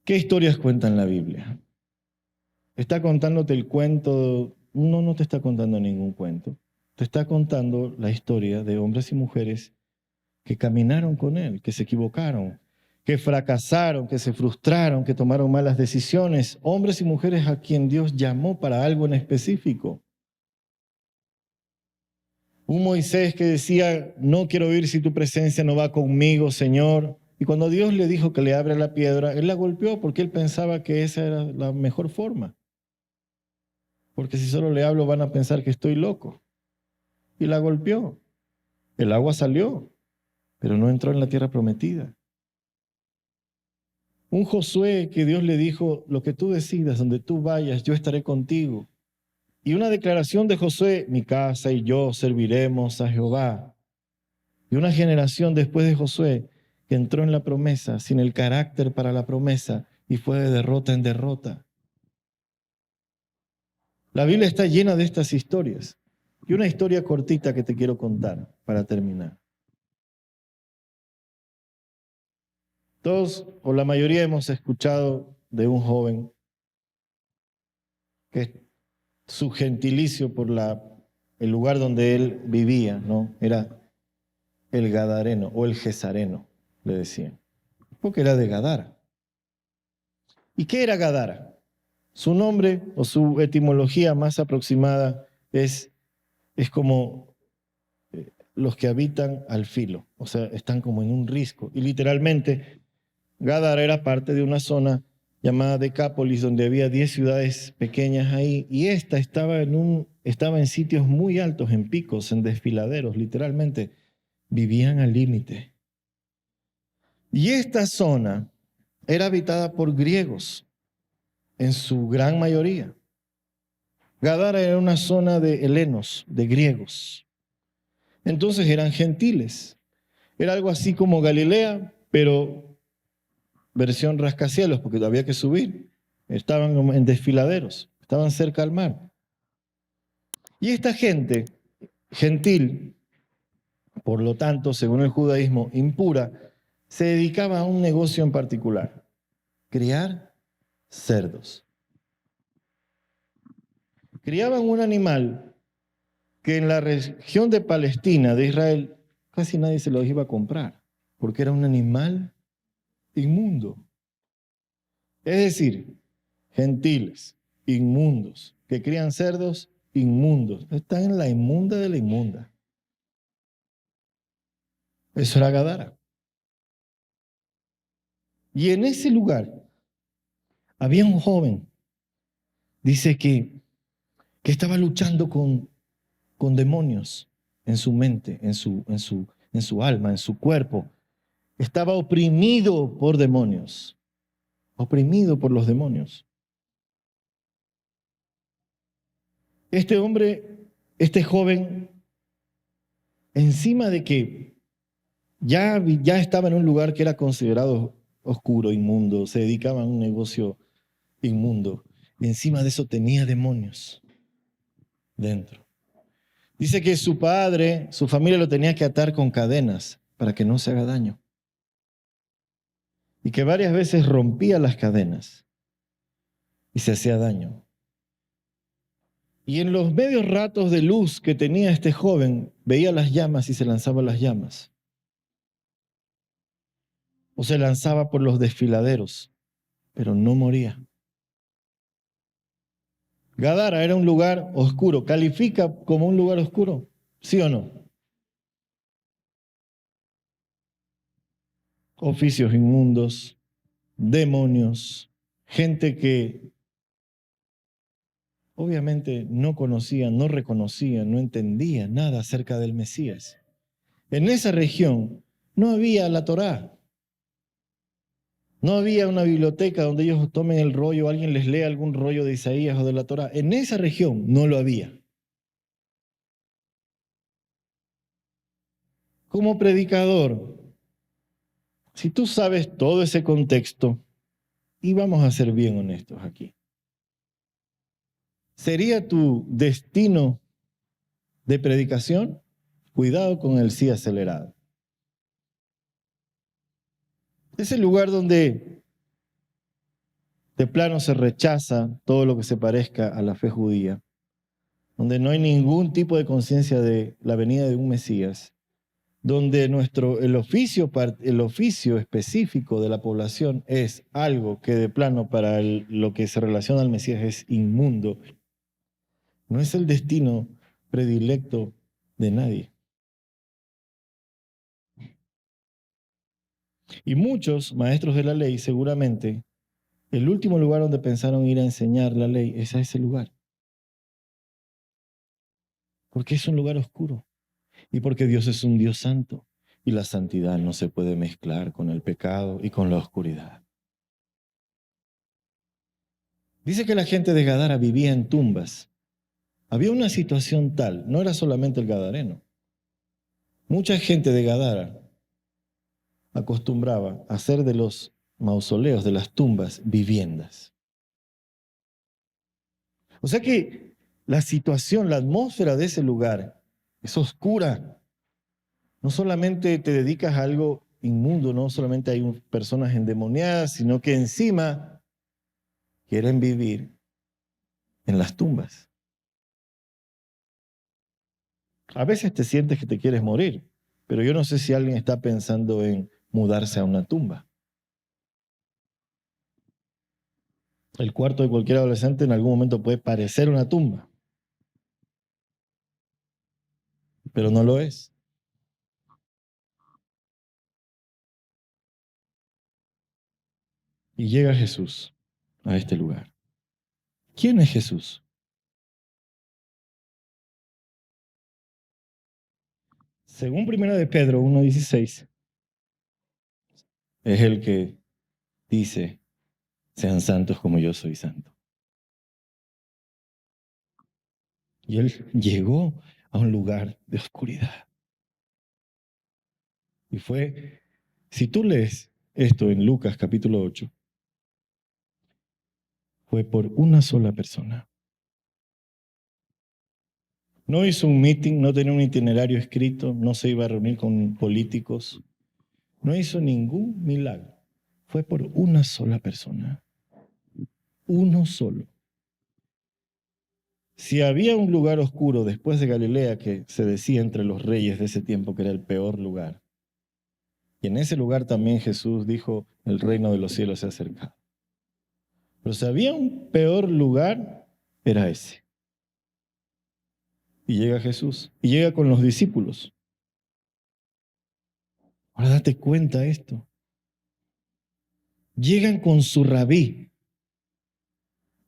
¿Qué historias cuentan la Biblia? Está contándote el cuento. No te está contando ningún cuento. Te está contando la historia de hombres y mujeres que caminaron con Él, que se equivocaron, que fracasaron, que se frustraron, que tomaron malas decisiones. Hombres y mujeres a quien Dios llamó para algo en específico. Un Moisés que decía, no quiero ir si tu presencia no va conmigo, Señor. Y cuando Dios le dijo que le abra la piedra, él la golpeó porque él pensaba que esa era la mejor forma. Porque si solo le hablo van a pensar que estoy loco. Y la golpeó. El agua salió, pero no entró en la tierra prometida. Un Josué que Dios le dijo, lo que tú decidas, donde tú vayas, yo estaré contigo. Y una declaración de Josué, mi casa y yo serviremos a Jehová. Y una generación después de Josué que entró en la promesa sin el carácter para la promesa y fue de derrota en derrota. La Biblia está llena de estas historias. Y una historia cortita que te quiero contar para terminar. Todos o la mayoría hemos escuchado de un joven que su gentilicio por el lugar donde él vivía, ¿no? Era el Gadareno o el Gesareno, le decían, porque era de Gadara. ¿Y qué era Gadara? Su nombre o su etimología más aproximada es como los que habitan al filo, o sea, están como en un risco. Y literalmente, Gadara era parte de una zona llamada Decápolis, donde había 10 ciudades pequeñas ahí, y esta estaba en sitios muy altos, en picos, en desfiladeros, literalmente, vivían al límite. Y esta zona era habitada por griegos, en su gran mayoría. Gadara era una zona de helenos, de griegos. Entonces eran gentiles. Era algo así como Galilea, pero versión rascacielos, porque había que subir. Estaban en desfiladeros, estaban cerca al mar. Y esta gente, gentil, por lo tanto, según el judaísmo, impura, se dedicaba a un negocio en particular: criar cerdos. Criaban un animal que en la región de Palestina, de Israel, casi nadie se los iba a comprar, porque era un animal inmundo. Es decir, gentiles, inmundos, que crían cerdos, inmundos. Están en la inmunda de la inmunda. Eso era Gadara. Y en ese lugar había un joven, dice que estaba luchando con demonios en su mente, en su alma, en su cuerpo. Estaba oprimido por demonios, oprimido por los demonios. Este hombre, este joven, encima de que ya estaba en un lugar que era considerado oscuro, inmundo, se dedicaba a un negocio inmundo, y encima de eso tenía demonios dentro. Dice que su padre, su familia lo tenía que atar con cadenas para que no se haga daño. Y que varias veces rompía las cadenas y se hacía daño. Y en los medios ratos de luz que tenía este joven, veía las llamas y se lanzaba a las llamas. O se lanzaba por los desfiladeros, pero no moría. Gadara era un lugar oscuro. ¿Califica como un lugar oscuro? ¿Sí o no? Oficios inmundos, demonios, gente que obviamente no conocía, no reconocía, no entendía nada acerca del Mesías. En esa región no había la Torá. No había una biblioteca donde ellos tomen el rollo, alguien les lea algún rollo de Isaías o de la Torá. En esa región no lo había. Como predicador, si tú sabes todo ese contexto, y vamos a ser bien honestos aquí, ¿sería tu destino de predicación? Cuidado con el sí acelerado. Ese lugar donde de plano se rechaza todo lo que se parezca a la fe judía, donde no hay ningún tipo de conciencia de la venida de un Mesías, donde el oficio específico de la población es algo que de plano para lo que se relaciona al Mesías es inmundo, no es el destino predilecto de nadie. Y muchos maestros de la ley seguramente, el último lugar donde pensaron ir a enseñar la ley es a ese lugar. Porque es un lugar oscuro y porque Dios es un Dios santo y la santidad no se puede mezclar con el pecado y con la oscuridad. Dice que la gente de Gadara vivía en tumbas. Había una situación tal, no era solamente el gadareno. Mucha gente de Gadara acostumbraba a hacer de los mausoleos, de las tumbas, viviendas. O sea que la situación, la atmósfera de ese lugar es oscura. No solamente te dedicas a algo inmundo, no solamente hay personas endemoniadas, sino que encima quieren vivir en las tumbas. A veces te sientes que te quieres morir, pero yo no sé si alguien está pensando en mudarse a una tumba. El cuarto de cualquier adolescente en algún momento puede parecer una tumba, pero no lo es. Y llega Jesús a este lugar. ¿Quién es Jesús? Según 1 de Pedro 1:16, es el que dice, sean santos como yo soy santo. Y él llegó a un lugar de oscuridad. Y si tú lees esto en Lucas capítulo 8, fue por una sola persona. No hizo un meeting, no tenía un itinerario escrito, no se iba a reunir con políticos, no hizo ningún milagro. Fue por una sola persona. uno solo. Si había un lugar oscuro después de Galilea que se decía entre los reyes de ese tiempo que era el peor lugar, y en ese lugar también Jesús dijo, el reino de los cielos se ha acercado. Pero si había un peor lugar, era ese. Y llega Jesús, y llega con los discípulos. Ahora date cuenta de esto. Llegan con su rabí.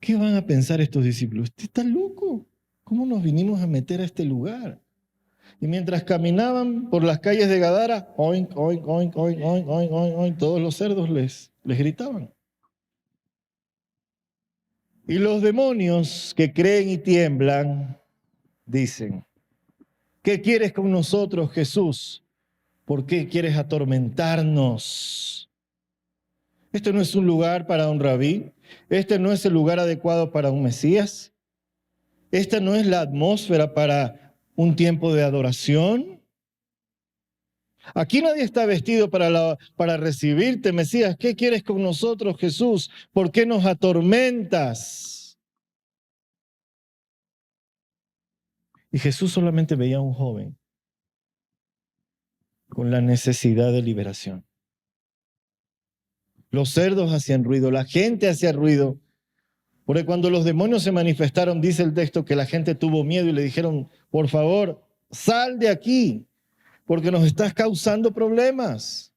¿Qué van a pensar estos discípulos? ¿Usted está loco? ¿Cómo nos vinimos a meter a este lugar? Y mientras caminaban por las calles de Gadara, oink, oink, oink, oink, oink, oink, oink, oink, todos los cerdos les gritaban. Y los demonios que creen y tiemblan dicen, ¿qué quieres con nosotros, Jesús? ¿Por qué quieres atormentarnos? Este no es un lugar para un rabí. Este no es el lugar adecuado para un Mesías. Esta no es la atmósfera para un tiempo de adoración. Aquí nadie está vestido para recibirte, Mesías. ¿Qué quieres con nosotros, Jesús? ¿Por qué nos atormentas? Y Jesús solamente veía a un joven con la necesidad de liberación. Los cerdos hacían ruido, la gente hacía ruido. Porque cuando los demonios se manifestaron, dice el texto que la gente tuvo miedo y le dijeron, por favor, sal de aquí, porque nos estás causando problemas.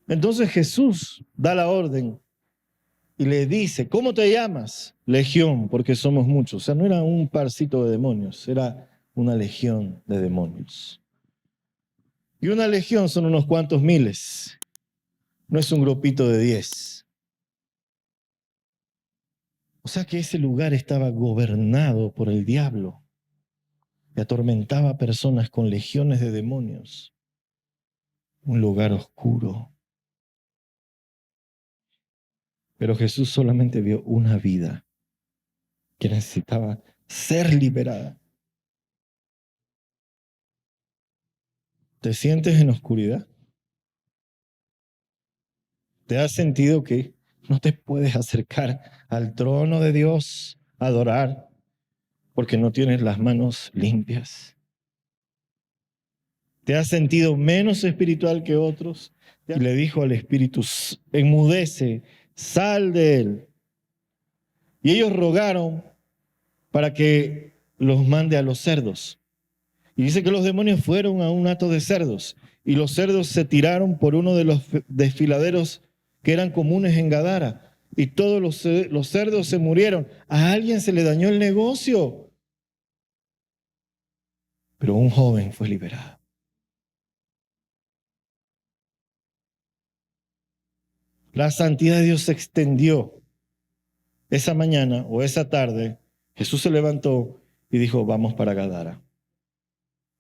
Entonces Jesús da la orden y le dice, ¿cómo te llamas? Legión, porque somos muchos. O sea, no era un parcito de demonios, era una legión de demonios. Y una legión son unos cuantos miles, no es un grupito de 10. O sea que ese lugar estaba gobernado por el diablo y atormentaba a personas con legiones de demonios. Un lugar oscuro. Pero Jesús solamente vio una vida que necesitaba ser liberada. ¿Te sientes en oscuridad? ¿Te has sentido que no te puedes acercar al trono de Dios a adorar porque no tienes las manos limpias? ¿Te has sentido menos espiritual que otros? Y le dijo al espíritu, enmudece, sal de él. Y ellos rogaron para que los mande a los cerdos. Y dice que los demonios fueron a un hato de cerdos y los cerdos se tiraron por uno de los desfiladeros que eran comunes en Gadara y todos los cerdos se murieron. A alguien se le dañó el negocio, pero un joven fue liberado. La santidad de Dios se extendió. Esa mañana o esa tarde, Jesús se levantó y dijo, vamos para Gadara.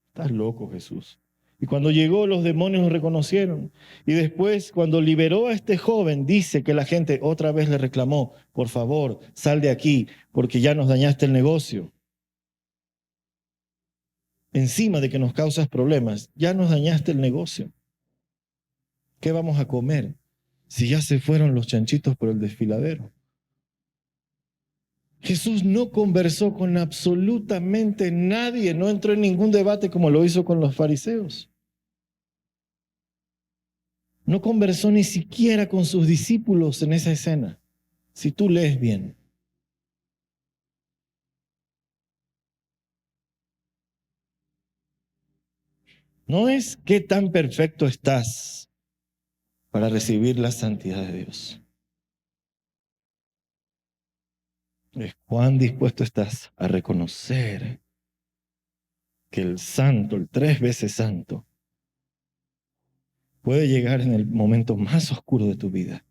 Estás loco, Jesús. Y cuando llegó, los demonios lo reconocieron. Y después, cuando liberó a este joven, dice que la gente otra vez le reclamó, por favor, sal de aquí, porque ya nos dañaste el negocio. Encima de que nos causas problemas, ya nos dañaste el negocio. ¿Qué vamos a comer si ya se fueron los chanchitos por el desfiladero? Jesús no conversó con absolutamente nadie, no entró en ningún debate como lo hizo con los fariseos. No conversó ni siquiera con sus discípulos en esa escena. Si tú lees bien. No es qué tan perfecto estás para recibir la santidad de Dios. Es cuán dispuesto estás a reconocer que el santo, el 3 veces santo, puede llegar en el momento más oscuro de tu vida,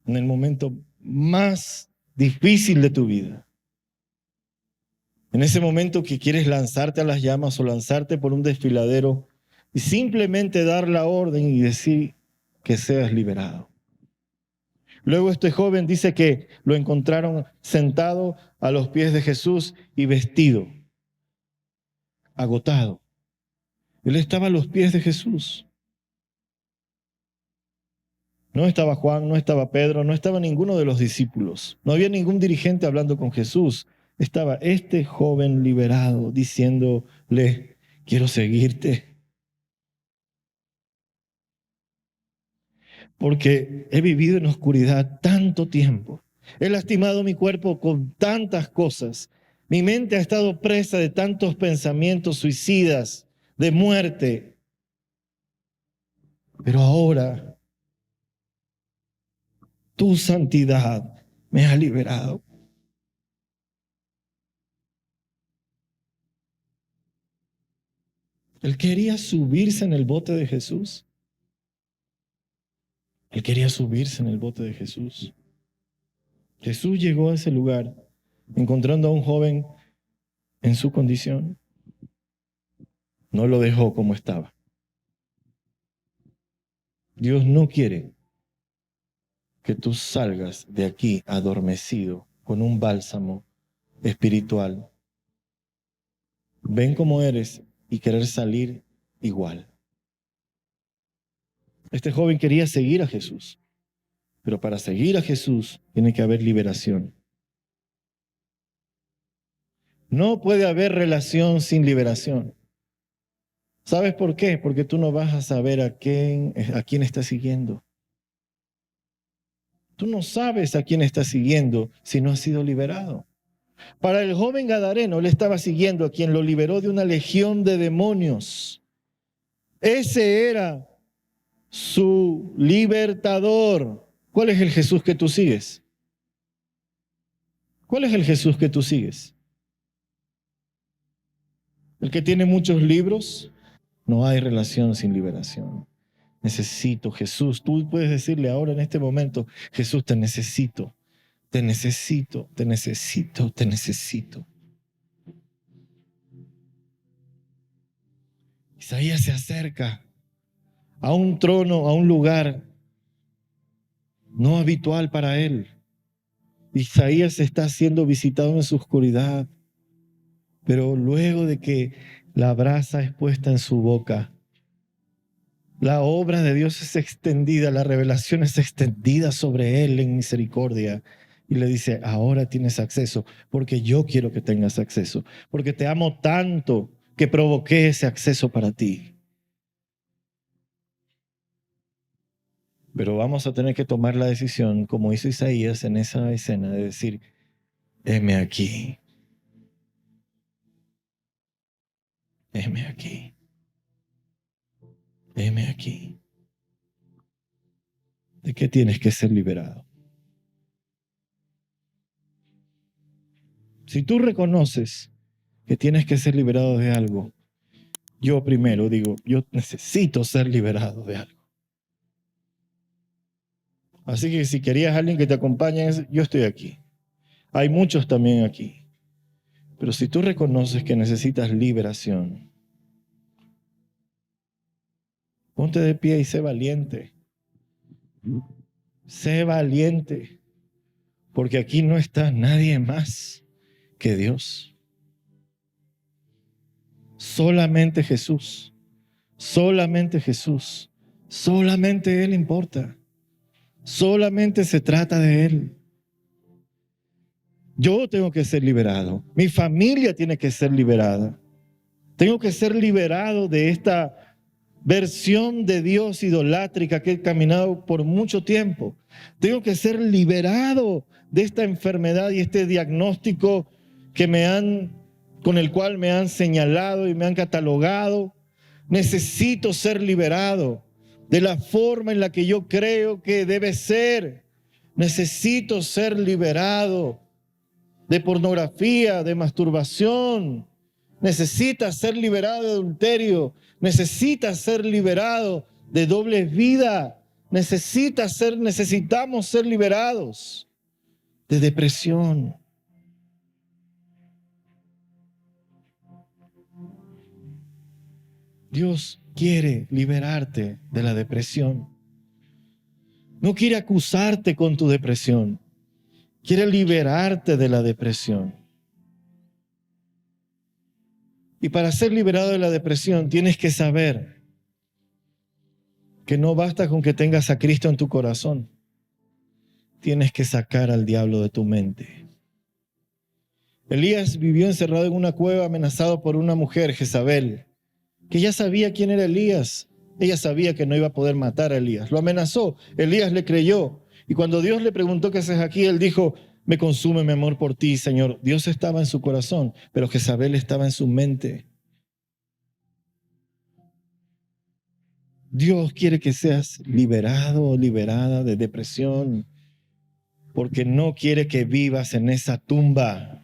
en el momento más difícil de tu vida, en ese momento que quieres lanzarte a las llamas o lanzarte por un desfiladero y simplemente dar la orden y decir que seas liberado. Luego este joven dice que lo encontraron sentado a los pies de Jesús y vestido, agotado. Él estaba a los pies de Jesús. No estaba Juan, no estaba Pedro, no estaba ninguno de los discípulos. No había ningún dirigente hablando con Jesús. Estaba este joven liberado diciéndole, quiero seguirte, porque he vivido en oscuridad tanto tiempo. He lastimado mi cuerpo con tantas cosas. Mi mente ha estado presa de tantos pensamientos suicidas, de muerte. Pero ahora tu santidad me ha liberado. Él quería subirse en el bote de Jesús. Él quería subirse en el bote de Jesús. Jesús llegó a ese lugar encontrando a un joven en su condición. No lo dejó como estaba. Dios no quiere que tú salgas de aquí adormecido con un bálsamo espiritual. Ven como eres y querer salir igual. Este joven quería seguir a Jesús, pero para seguir a Jesús tiene que haber liberación. No puede haber relación sin liberación. ¿Sabes por qué? Porque tú no vas a saber a quién estás siguiendo. Tú no sabes a quién estás siguiendo si no has sido liberado. Para el joven gadareno, él estaba siguiendo a quien lo liberó de una legión de demonios. Ese era su libertador. ¿Cuál es el Jesús que tú sigues? ¿Cuál es el Jesús que tú sigues? ¿El que tiene muchos libros? No hay relación sin liberación. Necesito, Jesús. Tú puedes decirle ahora en este momento, Jesús, te necesito, te necesito, te necesito, te necesito. Isaías se acerca a un trono, a un lugar no habitual para él. Isaías está siendo visitado en su oscuridad, pero luego de que la brasa es puesta en su boca, la obra de Dios es extendida, la revelación es extendida sobre él en misericordia. Y le dice, ahora tienes acceso, porque yo quiero que tengas acceso, porque te amo tanto que provoqué ese acceso para ti. Pero vamos a tener que tomar la decisión, como hizo Isaías en esa escena, de decir, heme aquí, heme aquí, heme aquí. ¿De qué tienes que ser liberado? Si tú reconoces que tienes que ser liberado de algo, yo primero digo, yo necesito ser liberado de algo. Así que si querías a alguien que te acompañe, yo estoy aquí. Hay muchos también aquí. Pero si tú reconoces que necesitas liberación, ponte de pie y sé valiente. Sé valiente, porque aquí no está nadie más que Dios. Solamente Jesús, solamente Jesús, solamente Él importa. Solamente se trata de Él. Yo tengo que ser liberado. Mi familia tiene que ser liberada. Tengo que ser liberado de esta versión de Dios idolátrica que he caminado por mucho tiempo. Tengo que ser liberado de esta enfermedad y este diagnóstico con el cual me han señalado y me han catalogado. Necesito ser liberado de la forma en la que yo creo que debe ser. Necesito ser liberado de pornografía, de masturbación. Necesita ser liberado de adulterio. Necesita ser liberado de doble vida. Necesitamos ser liberados de depresión. Dios quiere liberarte de la depresión. No quiere acusarte con tu depresión. Quiere liberarte de la depresión. Y para ser liberado de la depresión tienes que saber que no basta con que tengas a Cristo en tu corazón. Tienes que sacar al diablo de tu mente. Elías vivió encerrado en una cueva amenazado por una mujer, Jezabel, que ya sabía quién era Elías. Ella sabía que no iba a poder matar a Elías. Lo amenazó. Elías le creyó. Y cuando Dios le preguntó qué haces aquí, él dijo, me consume mi amor por ti, Señor. Dios estaba en su corazón, pero Jezabel estaba en su mente. Dios quiere que seas liberado o liberada de depresión, porque no quiere que vivas en esa tumba,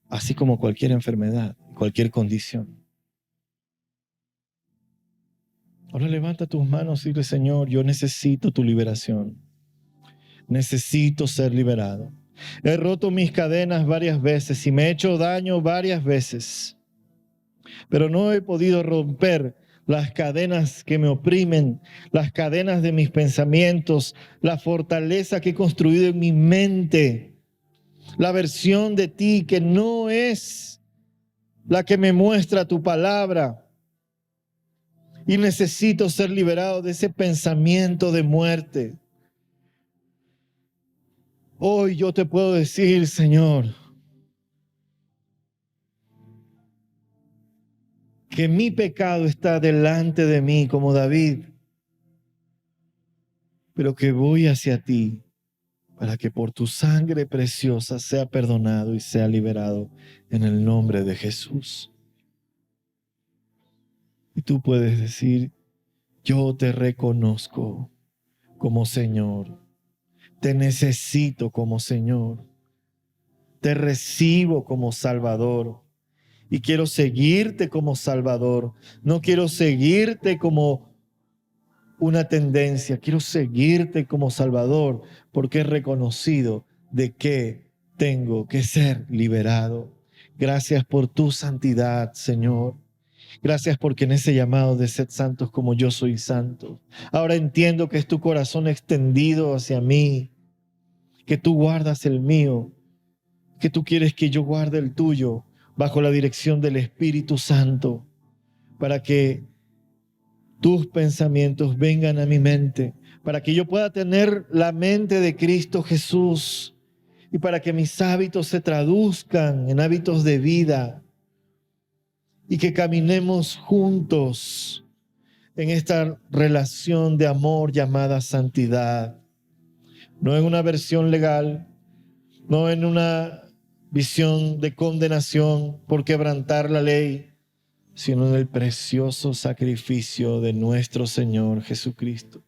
así como cualquier enfermedad, cualquier condición. Ahora levanta tus manos y dile, Señor, yo necesito tu liberación. Necesito ser liberado. He roto mis cadenas varias veces y me he hecho daño varias veces, pero no he podido romper las cadenas que me oprimen, las cadenas de mis pensamientos, la fortaleza que he construido en mi mente, la versión de ti que no es la que me muestra tu palabra. Y necesito ser liberado de ese pensamiento de muerte. Hoy yo te puedo decir, Señor, que mi pecado está delante de mí como David, pero que voy hacia ti para que por tu sangre preciosa sea perdonado y sea liberado en el nombre de Jesús. Y tú puedes decir, yo te reconozco como Señor, te necesito como Señor, te recibo como Salvador y quiero seguirte como Salvador. No quiero seguirte como una tendencia, quiero seguirte como Salvador porque he reconocido de que tengo que ser liberado. Gracias por tu santidad, Señor. Gracias porque en ese llamado de sed santos como yo soy santo. Ahora entiendo que es tu corazón extendido hacia mí, que tú guardas el mío, que tú quieres que yo guarde el tuyo bajo la dirección del Espíritu Santo, para que tus pensamientos vengan a mi mente, para que yo pueda tener la mente de Cristo Jesús y para que mis hábitos se traduzcan en hábitos de vida y que caminemos juntos en esta relación de amor llamada santidad. No en una versión legal, no en una visión de condenación por quebrantar la ley, sino en el precioso sacrificio de nuestro Señor Jesucristo.